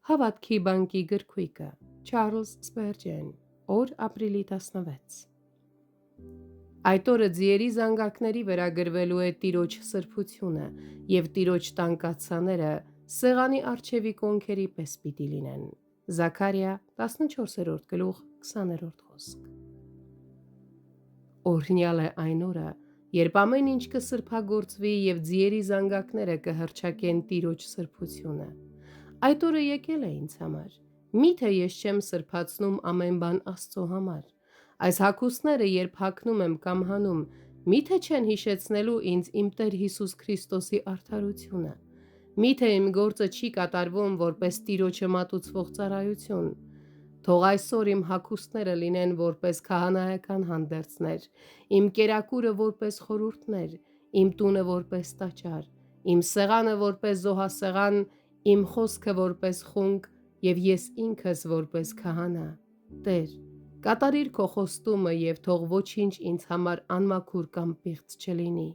Հավատքի բանկի գրքույկը, Չարլզ Սպերջեն, օր ապրիլի 16։ Այդ օրը ձիերի զանգակների վրա գրվելու է Տիրոջ սրբությունը, և Տիրոջ տանկացաները սեղանի առջևի կոնքերի պես պիտի լինեն։ Զաքարիա 14-րդ գլուխ 20-րդ խոսք։ Օրհնյալ է այն օրը, երբ ամեն ինչ կսրբագործվի և ձիերի զանգակները կհռչակեն Տիրոջ սրբությունը։ Այդ օրը եկել է ինձ համար։ Միթե ես չեմ սրբացնում ամեն բան Աստծո համար։ Այս հագուստները երբ հագնում եմ կամ հանում, միթե չեն հիշեցնելու ինձ իմ Տեր Հիսուս Քրիստոսի արդարությունը։ Միթե իմ գործը չի կատարվում որպես Տիրոջը մատուցվող ծառայություն։ Թող այսօր իմ հագուստները լինեն որպես քահանայական հանդերձներ, իմ կերակուրը որպես խորհուրդներ, իմ տունը որպես տաճար, իմ սեղանը որպես զոհասեղան, իմ խոսքը որպես խունկ և ես ինքս որպես քահանա։ Տեր, կատարիր քո խոստումը և թող ոչինչ ինձ համար անմաքուր կամ պիղծ չլինի։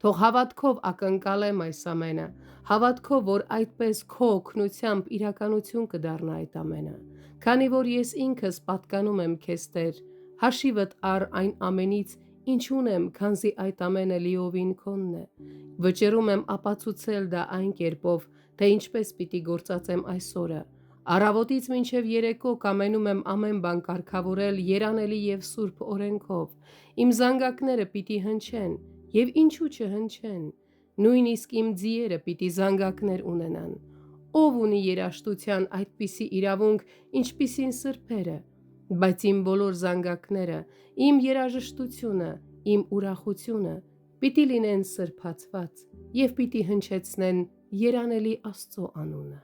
Թող հավատքով ակնկալեմ այս ամենը, հավատքով, որ այդպես քո օգնությամբ իրականություն կդառնա այդ ամենը, քանի որ ես ինքս պատկանում եմ քեզ, Տեր, հաշիվդ առ այն ամենից, ինչ ունեմ, քանզի այդ ամենը լիովին քոնն է։ Վճռում եմ ապացուցել դա այն կերպով, թե ինչպես պիտի գործածեմ այսօրը։ Առավոտից մինչև երեկո կամենում եմ ամեն բան կարգավորել երանելի և սուրբ օրենքով։ Իմ զանգակները պիտի հնչեն, և ինչու չհնչեն։ Նույնիսկ իմ ձիերը պիտի զանգակներ ունենան։ Ո՞վ ունի երաժշտության այդպիսի իրավունք, ինչպիսին սրբերը, բայց իմ բոլոր զանգակները, իմ երաժշտությունը, իմ ուրախությունը պիտի լինեն սրբացված և պիտի հնչեցնեն երանելի Աստծո անունը։